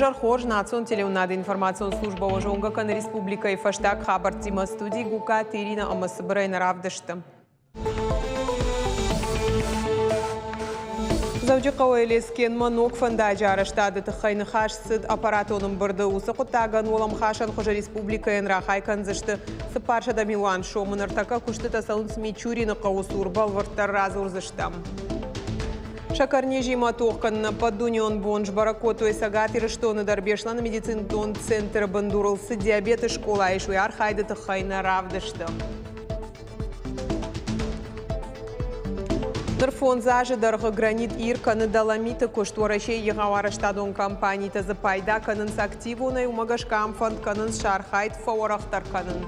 Ажар хож национ телеунад информацион служба ожонга кан республика и фаштак хабар тима студии гука Ирина Амасыбрайна равдышты. Завжди қауелескен манок фанда жарыштады тұқайны қашсыд аппаратоның бірді ұсы құттаған олам қашан қожа республикаен рахай канзышты сыпаршада Милан шомын ыртака күшті тасалын смечурины қауысур балвырттар разы ұрзыштам. Шакарнежи матоққанна поддунион бонж баракоту и сагатиры штоны дарбешла на медицинтон центр бандурылсы диабеты школа айшуй архайды тұқайны равдышты. Дырфон зажы дырғы гранит ир каны даламиты көштуарашей еғавары штадон компании тазы пайда канынс активуны умагашкам фонд канынс шархайт фаворақтар канын.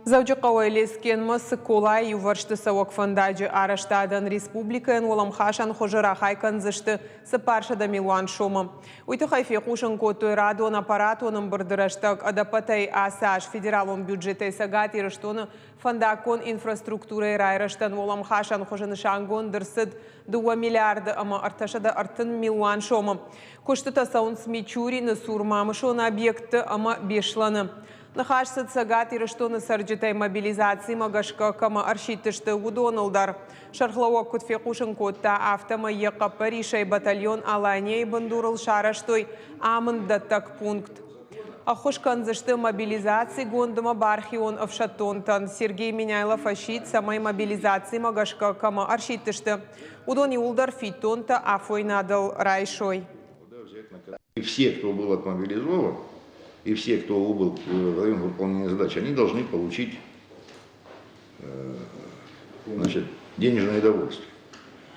Завжди қауелескен мысы колай юваршты сауак фандаджи араштадан республикаен олам хашан хожыра хайкан зышты сыпаршада Милан шомы. Уйты хайфе қушын көтой радуан аппаратуаным бірдіраштак адапатай асаш федералон бюджетай сагат ирыштоны фандакон инфраструктурай райраштан олам хашан хожыны шангон дырсыд 2 миллиарды ама арташада артын Милан шомы. Кушты тасаун смечурины сурмамышон объекты ама бешланы. Нахашсыд сагат ирыштоны сарджитай мобилизации магашка кама аршитышты удонылдар. Шархлауак кутфе кушын котта автома еқа паришай батальон аланей бандурыл шараштой амын даттак пункт. Ахушканзышты мобилизации гондыма бархион авшатонтан. Сергей Миняйлов ашит самай мобилизации магашка кама аршитышты. Удони улдар фитонта афой надал райшой. Все, кто был отмобилизован, и все, кто убыл в район выполнения задач, они должны получить денежное довольствие.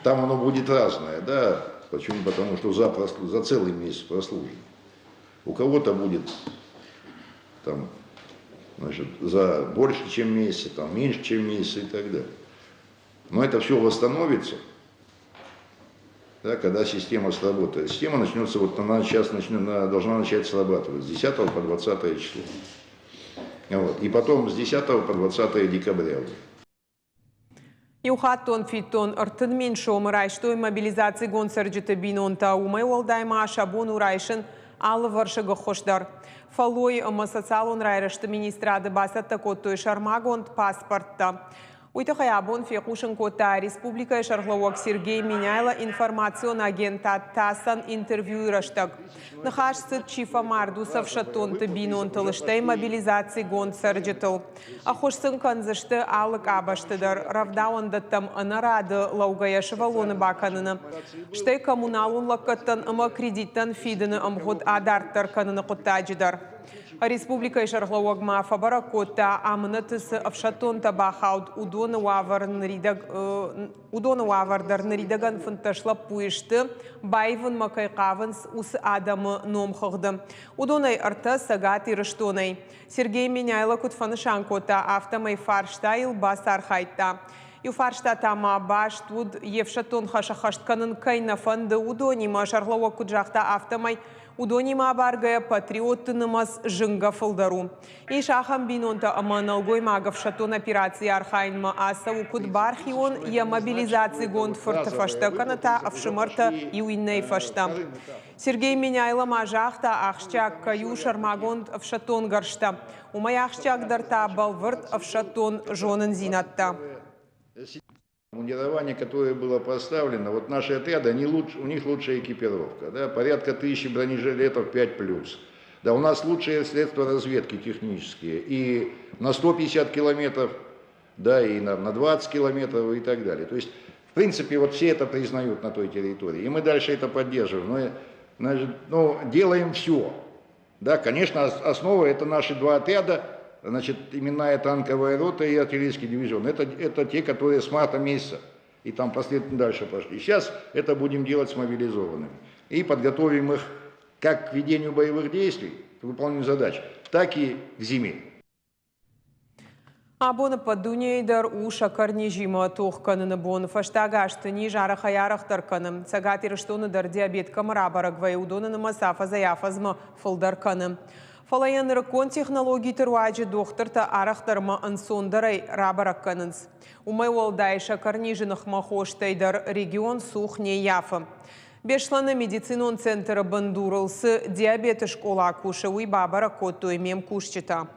Там оно будет разное, да? Почему? Потому что за целый месяц прослужен. У кого-то будет там, за больше, чем месяц, там, меньше, чем месяц и так далее. Но это все восстановится, да, когда система сработает. Система начнется, вот она сейчас должна начать срабатывать с 10 по 20 число. Вот. И потом с 10 по 20 декабря. Юхаттон фитон артын мен шомы райштой мобилизации гон сарджиты бинонта умай олдайма ашабон урайшын алы варшыгы хошдар. Фалой ама социалон райрышты министрады басатта коттой шармагонт паспортта. Уйты абон фекушын кота республика шархлауак Сергей Миняйло информацион агента тасан интервью раштаг. Нахашсыд чифа мардусов шатонты бинон тылыштай мобилизации гон сарджитыл. Ахошсын канзышты алык абаштыдар. Равдаун даттам анарады лаугая шевалоны баканыны. Штай коммуналун лаккаттан ама кредиттан фидыны амхуд адарттар каныны куттаджидар. Республика шархлауак мафа баракота амнатысы авшатон табахауд удоны вавардар наридаган фынташлап пуишты байвын макайқавынс усы адамы номхығды. Удонай арта сагат ирыштонай. Сергей Миняйло кутфанышан кота автомай фарштайл басар хайта. Юфаршта тама баш туд евшатон хашахаштканын кайна фанды удонима шархлауак куджахта автомай удонима баргая патриоттынымас жынга фылдару. И шахам бинонта аманалгой магов шатон операции архайнма аса укуд бархион я мобилизации гонд фыртыфашта каната авшимарта и уинней фашта. Сергей Миняйло мажахта ахщак каю шармагонд авшатон гаршта. Умай ахщак дарта балвырт авшатон жонын зинатта. Мундирование, которое было поставлено, вот наши отряды, у них лучшая экипировка, да, порядка 1000 бронежилетов 5+. Да, у нас лучшие средства разведки технические, и на 150 километров, да, и на 20 километров и так далее. То есть, в принципе, вот все это признают на той территории, и мы дальше это поддерживаем, но делаем все. Да, конечно, основа это наши 2 отряда. Значит, именная танковая рота и артиллерийский дивизион. Это те, которые с марта месяца и там последовательно дальше пошли. Сейчас это будем делать с мобилизованными. И подготовим их как к ведению боевых действий, к выполнению задач, так и к зиме. Абоны поддунейдер у шакарни жима тухканын бон фаштагашты жара хаярахтарканым. Цагатирыштоныдыр диабет камарабарак вайудонын масафа заяфазма фылдарканым. Фалаян ракон технологий тырваджи дохтырта арахтарма ансондарай рабаракканынс. Умай уалдай шакарни жинах махоштайдар регион сух не яфы. Бешланы медицинон центра бандурылсы диабеты школа кушауи бабара котту имем кушчита.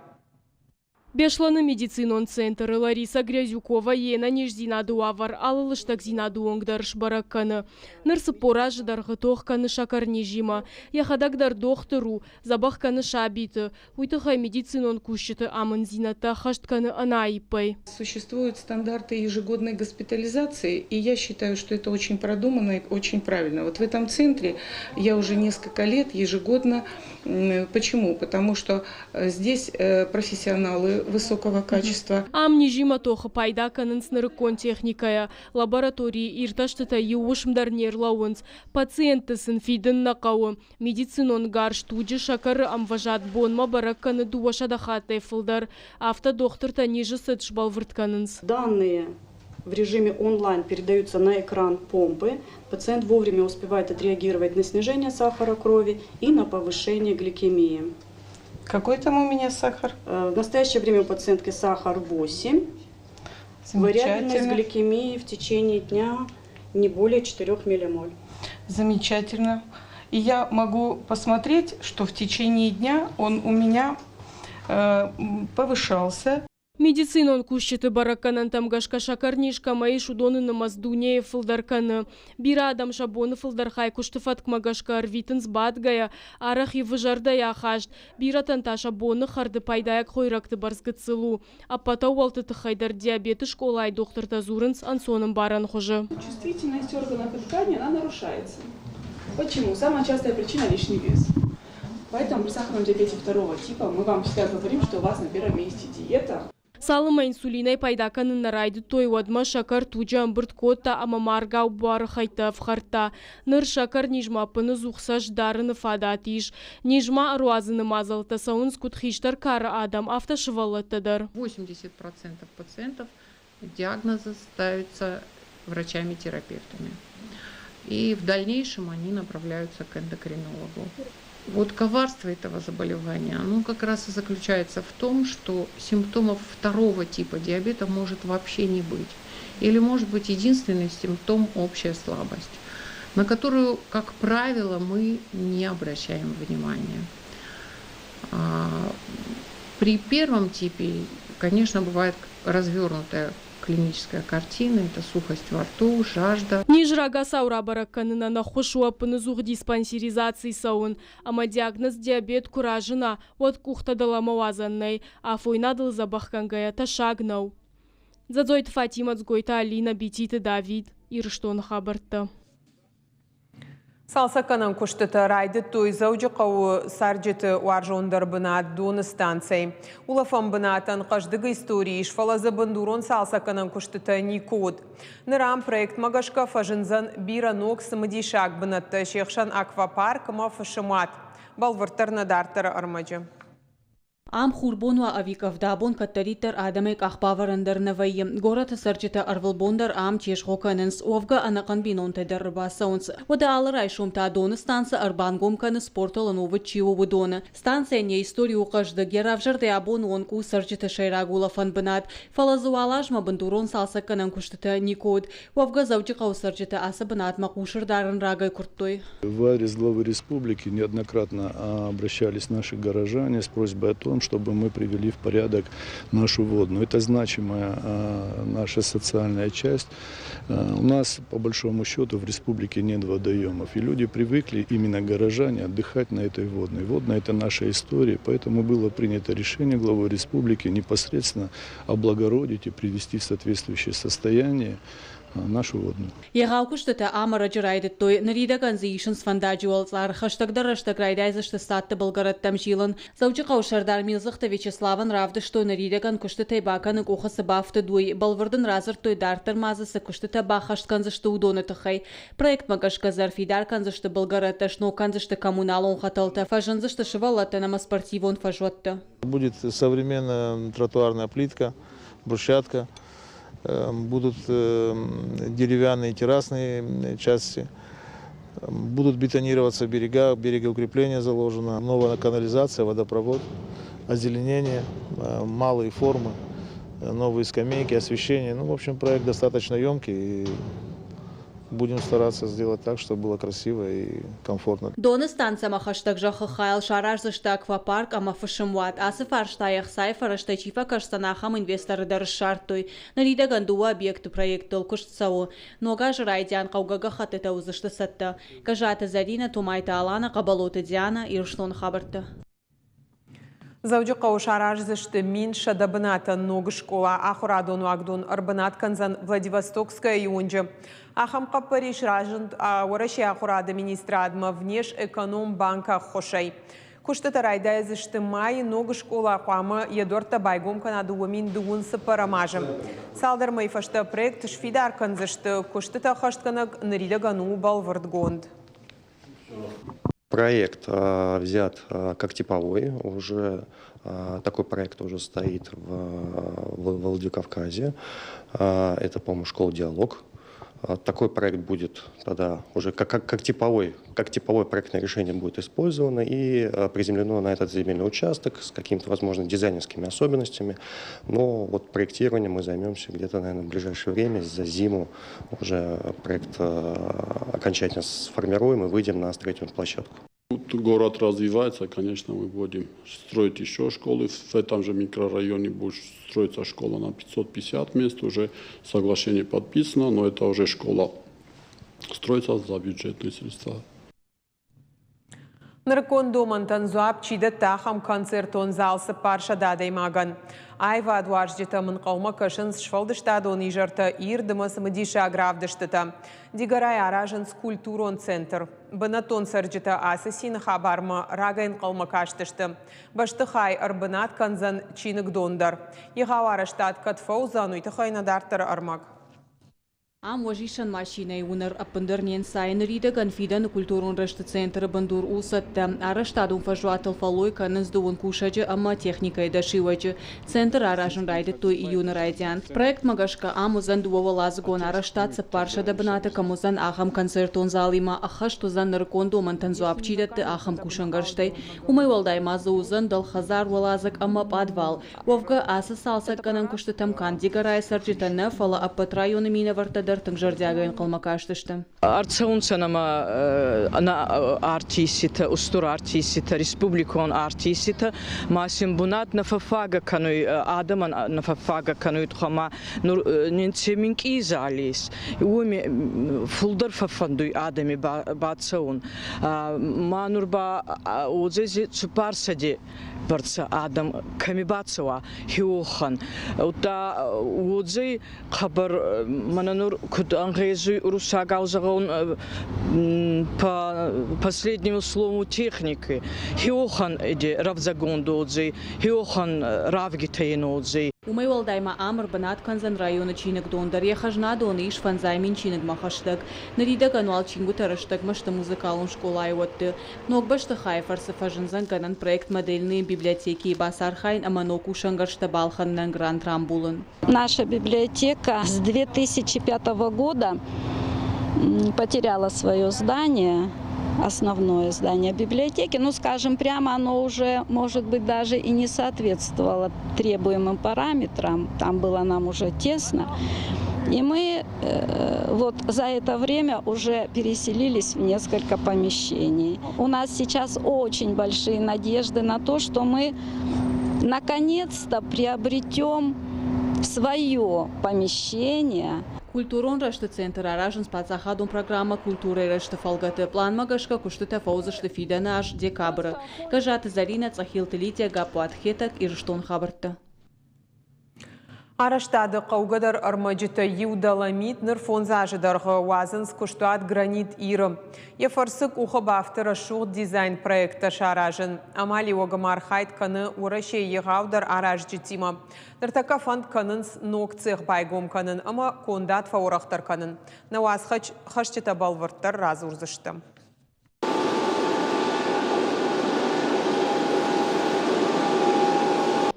Бешланы медицинон центр Лариса Грязюкова ена неждина дуавар алылыштак зина дуонгдарш баракканы. Нырсы поражы дарғы тоқканы шакарни жима. Яхадагдар дохтыру, забахканы шабиты. Уйтыхай медицинон кушчиты амын зината хаштканы анаипай. Существуют стандарты ежегодной госпитализации, и я считаю, что это очень продуманно и очень правильно. Вот в этом центре я уже несколько лет ежегодно. Почему? Потому что здесь профессионалы высокого качества. Амни жима тоха пайда канынс нарыкон техникая. Лаборатории ирташтыта еушмдар нерлауынс. Пациенты сын фидын нақауы. Медицинон гарш туджи шакары амважат бонма баракканы дуашадахатай фылдар. Автодохтырта ниже сытшбал выртканынс. Данные в режиме онлайн передаются на экран помпы. Пациент вовремя успевает отреагировать на снижение сахара крови и на повышение гликемии. Какой там у меня сахар? В настоящее время у пациентки сахар 8. Вариабельность гликемии в течение дня не более 4 миллимоль. Замечательно. И я могу посмотреть, что в течение дня он у меня повышался. Медицинон кушчиты баракканан тамгашка шакарнишка маи шудоны намаз дунея фылдарканы. Бира адам шабоны фылдархай куштыфат кмагашка арвитынс бадгая, арах и выжардая хашт. Бира танташа боны харды пайдаяк хойракты барзгыцылу. А потом уалтыты хайдар диабеты школай доктор Тазурынс ансоным баран хожи. Чувствительность органов и тканей, она нарушается. Почему? Самая частая причина – лишний вес. Поэтому при сахарном диабете второго типа мы вам всегда говорим, что у вас на первом месте диета. Салыма инсулинай пайдаканын нарайды той вадма шакар туджан бырткота амамаргау буары хайта вхарта. Ныр шакар нижма пыны зухсаш дарыны фадатиш. Нижма руазыны мазалта саун скутхиштар кара адам автошивалаттадар. 80% пациентов диагнозы ставятся врачами-терапевтами. И в дальнейшем они направляются к эндокринологу. Вот коварство этого заболевания, оно как раз и заключается в том, что симптомов второго типа диабета может вообще не быть. Или может быть единственный симптом – общая слабость, на которую, как правило, мы не обращаем внимания. При первом типе, конечно, бывает развернутая клиническая картина, это сухость во рту, жажда. Нижрага саура баракканына нахошуа пынызух диспансеризации саун. Ама диагноз диабет куражына, вот кухта дала мауазанной, а фойнадыл забахкангая ташагнау. Задзойт Фатима цгойта Алина Бетиты Давид, ирштон хабарта. Салсаканан куштыты райды той зауджы қауы сарджеті уаржондар бынат доны станцей. Улафан бынатын қаждығы истории шфалазы бандурон салсаканан куштыты никод. Нырам проект магашка фажынзан бира ног сымыдишак бынатты шекшан аквапарк ма фашымат. Балвыртарны дартары армаджы. Ам хурбон ва авиков дабон каттаритер адамек ахпаварандер навайи. Гората сарчета арвалбондар ам чешхоканенс овга анакан бинонтедер басаунс. Вода аларай шумта доны станция арбангомканы спортолановы чио водоны. Станция не историю каждый геравжарде абон онку сарчета шайрагула фанбанат. Фалазуалажма бандурон салсаканан куштата никод. Овга завчикау сарчета асабанат макушардаран рагай куртой. В адрес главы республики неоднократно обращались наши горожане с просьбой о том, чтобы мы привели в порядок нашу водную. Это значимая наша социальная часть. У нас, по большому счету, в республике нет водоемов. И люди привыкли, именно горожане, отдыхать на этой водной. Водная – это наша история, поэтому было принято решение главой республики непосредственно облагородить и привести в соответствующее состояние нашу водную. Егалкуштата амара жирайды той нарида конзишнс фандажуалцар хаштагдарыштаг райдайзышты статты Болградтам жилын. Заучы қаушардар милзықты Вячеславан равды, что нарида кан куштата баканы кухасы бафты дуй. Балвырдын разыр той дартыр мазысы куштата бахашт канзышты удоны тахай. Проект магашка зарфидар канзышты Болградта, шно канзышты коммуналон хаталта, фажанзышты шивалата нама спортивон фажуатта. Будет современная тротуарная плитка. брусчатка, будут деревянные террасные части, будут бетонироваться берега, берегоукрепление заложено, новая канализация, водопровод, озеленение, малые формы, новые скамейки, освещение. Ну, в общем, проект достаточно емкий, и будем стараться сделать так, чтобы было красиво и комфортно. Донестанция махаштагжа хахайл шаражзышта аквапарк амафашимват асыфарштаях сайфарыштачифа кашстанахам инвесторы дарышартой. Нарида гандуа объекты проект толкуштсау. Нога жрайдян каугага хатыта узышты сатта. Кажата Зарина тумайта алана кабалоты Диана ирштон хабарта. Завжди каушараж зашты мин шадабната ногы школа ахурадон вагдон арбанат канзан Владивостокская и унже. Ахам капариш ражент вараши ахурада министра адма внеш эконом банка хошай. Куштата райда зашты май ногы школа ахуама едорта байгом канаду вамин дуун сапарамажем. Салдар майфашта проект шфидар канзашты куштата хаштканак нарида гану балвардгонд. Проект взят как типовой, уже такой проект уже стоит в Владикавказе. Это, по-моему, школа «Диалог». Такой проект будет тогда уже как типовое проектное решение будет использовано и приземлено на этот земельный участок с какими-то, возможно, дизайнерскими особенностями. Но вот проектированием мы займемся где-то, наверное, в ближайшее время, за зиму уже проект окончательно сформируем и выйдем на строительную площадку. Город развивается, конечно, мы будем строить еще школы. В этом же микрорайоне будет строиться школа на 550 мест. Уже соглашение подписано, но это уже школа строится за бюджетные средства. Наркондо мантанзуаб чида тахам концертон залсы парша дадай маган. Айва дуарждета мын қаума кашын шфалдыштадон ижарта ирдымас мдиша агравдыштыта. Дигарай аражын скульптурон центр. Бынатон сарджета асасин хабарма рагайн қаума каштышты. Баштыхай арбынат канзан чинык дондар. Егавара штат катфаузану итахайнадартар армаг. Am wajishan machinei unar apândarnien sain rida ganfidan culturun răștă centră bandur usătă. Arăștadun fajoatel faloi canăs duun cușage ama tehnica e dașiwage. Centr arajan raide toi iun raidian. Proiect magashka amuzan duova lazgon arăștat să parșa de bnată camuzan aham concerton zalima ahăștuzan nărcondo mantanzo apcidet aham cușangărștei. Umai waldai mază uzan dal hazar walazak ama padval. Wovga asa salsat canăn cuștătam candigarai sargita nefala apătraion mine vărtă Тăngжардягаин калмакаштышты. Арцаунцанама на артисита, устур артисита, республикон артисита, масим бунат на фафага кануй адаман на фафага кануй тхама нур нинцеминки залис. Уми фулдар фафандуй адами бацаун. Манурба узези цупарсади барца адам камибацава хиохан. Ута узей хабар мананур куд ангезуй русагаузагаун по последнему слову техники. Хиохан иди равзагондодзи, хиохан равгитейнодзи. Умай валдайма амр банат канзан района чинык дондар ехажнадон иш фанзаймин чинык махаштык. Нарида гануал чингу тарыштык мышты музыкалун школай отты. Ногбашты хайфарсы фажынзан ганан проект модельные библиотеки басархайн аманоку шангаршта балханнан гранд рамбулын. Наша библиотека с 2005 года потеряла свое здание. Основное здание библиотеки, ну, скажем прямо, оно уже, может быть, даже и не соответствовало требуемым параметрам, там было нам уже тесно. И мы вот за это время уже переселились в несколько помещений. У нас сейчас очень большие надежды на то, что мы наконец-то приобретем свое помещение. Культурон рăștă центр аражын спацахадун программа культуры рăștă фалгаты план магашка куштыта фаузышты фидана аж декабры. Кажаты Зарина цахилты Лидия гапуатхетак ирштон хабарты. Араштады қауғадар армаджита юдаламит нырфонзажы дарғы уазынс күштуат гранит иры. Ефарсык ухабафтыра шуғ дизайн проекта шаражын. Амали оғымар хайт каны ураще еғаудар араж житима. Дыртака фанд канынс ног цех байгом канын, ама кондат фаурақтар канын. Науаз хашчита балвырттар разы урзышты.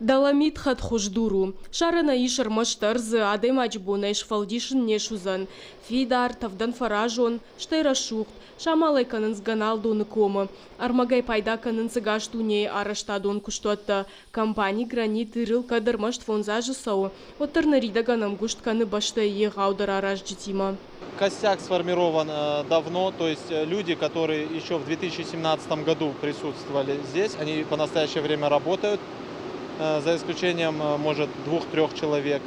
Даламит хат хождуру. Шарана ишер маштарзы адем ачбонеш фалдишин нешузан. Фидар тавдан фаражон, штейра шухт. Шамалай канын сганал доны кома. Армагай пайда канын сыгаш туне араштадон куштуатта. Компания гранит ирыл кадр машт фонзажы сау. Оттарнарида ганам гушт каны башта егаудар араш джитима. Костяк сформирован давно, то есть люди, которые еще в 2017 году присутствовали здесь, они по настоящее время работают, за исключением, может, 2-3 человек.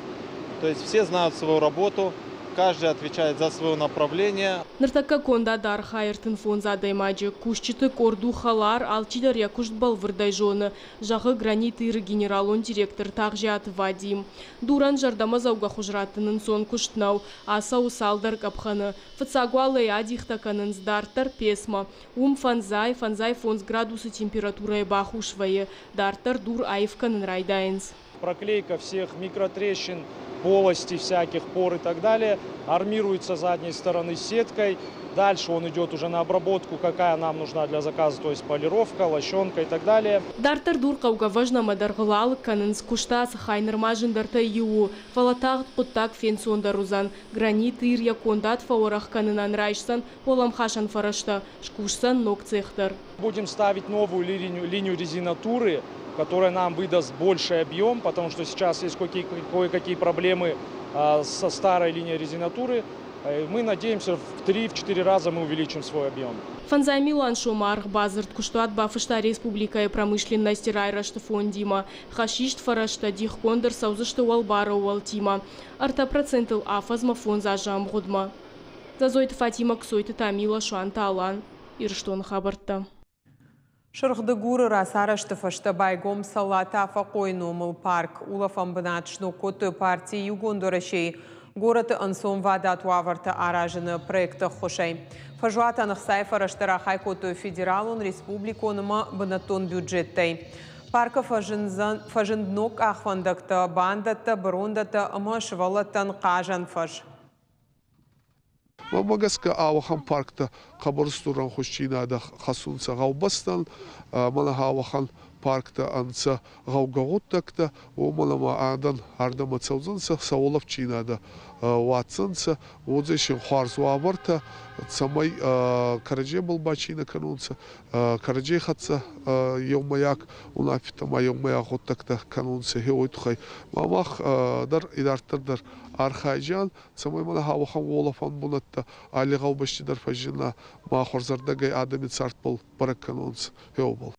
То есть все знают свою работу, каждый отвечает за свое направление. Ныртакка конда дар хайртын фонза даймаджи, кушчиты корду халар, алчидар якушт балвырдай жоны, жағы гранит иры генералон директор тағжи аты Вадим. Дуран жардама зауға хужратынын сон куштнау, аса усалдар капханы, фыцагуалы адихтаканын сдартар песма, фанзай фонз градусы температуры бахушвае, дартар дур айфканын райдайнс. Проклейка всех микротрещин, полостей всяких, пор и так далее армируется с задней стороны сеткой. Дальше он идет уже на обработку, какая нам нужна для заказа, то есть полировка, лощенка и так далее. Дартар дур кауга важна мадаргылал канын скушта сахайнер мажындарта ю, фалатагт куттак фенсондарузан, гранит ир якондат фаорах канынан райшсан, олам хашан фарашта, шкушсан ног цехтар. Будем ставить новую линию резинатуры, которая нам выдаст больший объем, потому что сейчас есть кое-какие проблемы со старой линией резинатуры. Мы надеемся, в 3-4 раза мы увеличим свой объем. Фанзай Милан Шомарх Базарт Куштуат Бафышта Республика и промышленности Райрашта фондима, Хашишт Фарашта Дихкондер Саузашта Уалбара Уалтима, Арта процентыл Афазма Фонза Жамгудма. Зазойта Фатима Ксойта Тамила Шуанта Алан, Ирштон Хабарта. Шырғды гуры расарашты фашты байгом салата фақойнумыл парк. Улафам бынатшну коты партии югондорашей. Гораты ансон вадат уаварты аражыны проекты хошай. Фажуатанық сайфараштыра хайкоты федералун республиконыма бынатон бюджеттай. Парка фажынднок ахвандакты бандаты, брондаты, ымы шывалаттан қажан фаж. Мамагаска авахан паркта қабырыстуран хошчинада хасунца ғаубастан, мана авахан паркта анца ғауғауттакта, о малама адан ардама цаузанца саулав чинада ватсанца, одзешин хуарзу абарта, самай караджи был бачина канунца, караджи хатса йомаяк, унафитама йомаяк оттакта канунца, хеойтухай, мамах дар идартардар архайжан, самай мана хавахан волафан бунатта, али ғаубаштидар фажина, ма хорзардагай адами царт был барак канунца, хеобал.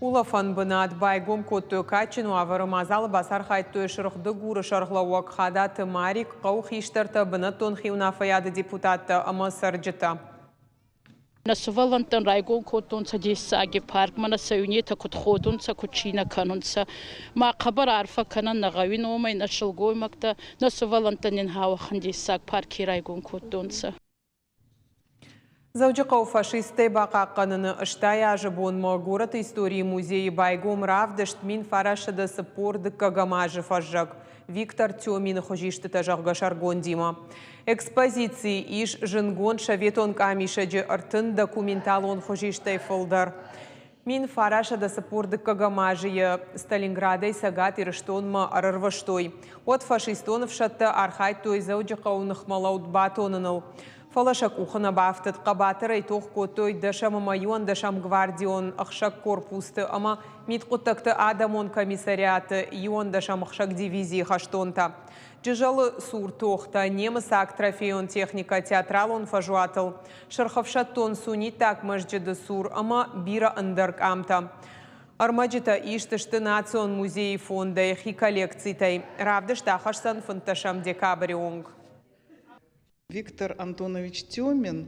Улафан бынат байгом көтті качину аварымазалы басар қайтты шырықты гуры шарғлауақ қадаты марик қауқ иштарты бынаттон хиуна фаяды депутатты ымысыр жыты. Насувалантан райгон котонца десаги парк мана саюнета котходунца кучина канунца ма хабар арфа канан нагавин омай нашылгой макта насувалантанин хавахан десаг парки райгон котонца. Заучықау фашисты бақаққаныны ұштай ажыбон мағырат истории музейі байгом равдышт мин фарашыды сыпорды кагамажы фажжак. Виктор Тёмин хожишты тажағға шаргон дима. Экспозиции иш жынгон шаветон камишаджы артын документалон хожиштай фылдар. Мин фарашыды сыпорды кагамажы Сталинградай сагат ирыштонма арырваштой. От фашистонов шатты архайтой заучықау нахмалаут батоныныл. Фалашак ухына бафтыт қабатыр айтоқ көтой дашам майон дашам гвардион ақшак корпусты, ама митқұттақты адамон комиссариаты ион дашам ақшак дивизии хаштонта. Жыжалы сур тоқта немысак трофейон техника театралон фажуатыл. Шырхавшаттон суни так мәжджеді сур, ама бира ындырк амта. Армаджита иштышты национ музей фонда ихи коллекцийтай. Равдышта хашсан фынташам декабрь онг. Виктор Антонович Тёмин,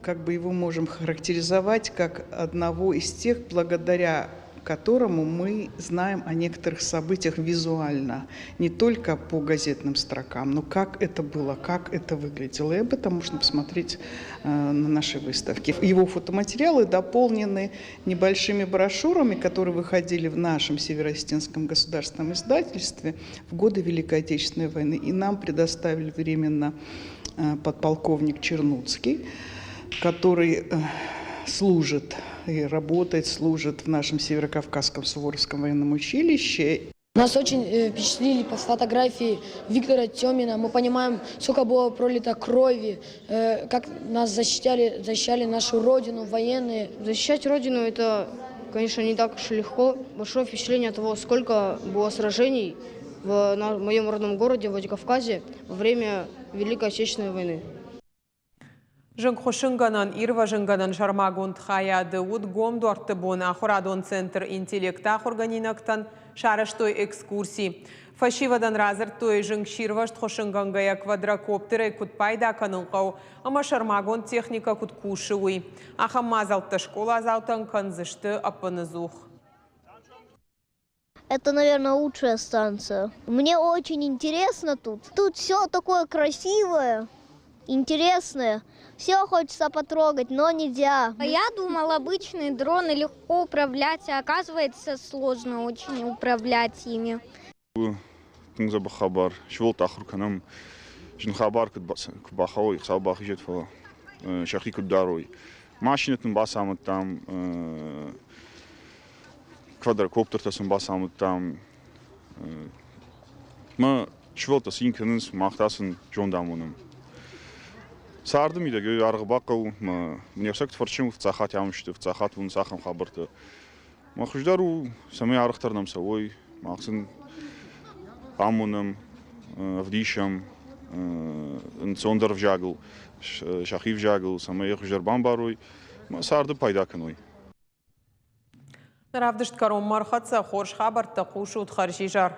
как бы его можем характеризовать как одного из тех, благодаря которому мы знаем о некоторых событиях визуально, не только по газетным строкам, но как это было, как это выглядело. И об этом можно посмотреть на нашей выставке. Его фотоматериалы дополнены небольшими брошюрами, которые выходили в нашем Северо-Осетинском государственном издательстве в годы Великой Отечественной войны. И нам предоставили временно подполковник Чернуцкий, который служит и работает, служит в нашем Северокавказском Суворовском военном училище. Нас очень впечатлили по фотографии Виктора Тёмина. Мы понимаем, сколько было пролито крови, как нас защищали нашу родину, военные. Защищать родину — это, конечно, не так уж и легко. Большое впечатление от того, сколько было сражений в моем родном городе, Владикавказе, во время Великой Отечественной войны. Жыңқошынғанан ирва жыңғанан жармагон тхаяды уд гомдуарты бона хорадон центр интеллекта органинактан шарыштой экскурсий. Фашивадан разыр той жыңширвашт хошынғанғая квадрокоптеры кутпайда канылғау, ама шармагон техника куткушуй. Аха мазалты школа азалтан канзышты апанызух. Это, наверное, лучшая станция. Мне очень интересно тут. Тут все такое красивое, интересное. Все хочется потрогать, но нельзя. Я думал, обычные дроны легко управлять, а оказывается сложно очень управлять ими. Квадрокоптер тасым басамыт там. Мы швелтас инкенс махтасын жондамуным. Сардым иде гö аргыбакыл мне всяк творчим в цахат ямышты в цахат вун сахам хабырты. Махуждару самый архтарнам савой махсын амуным вдишам инцондер в жагл шахив жагл самый хуждар бамбаруй сарды пайда каной. Равдышт каром мархатса хорш хабар тақушу тхаржижар.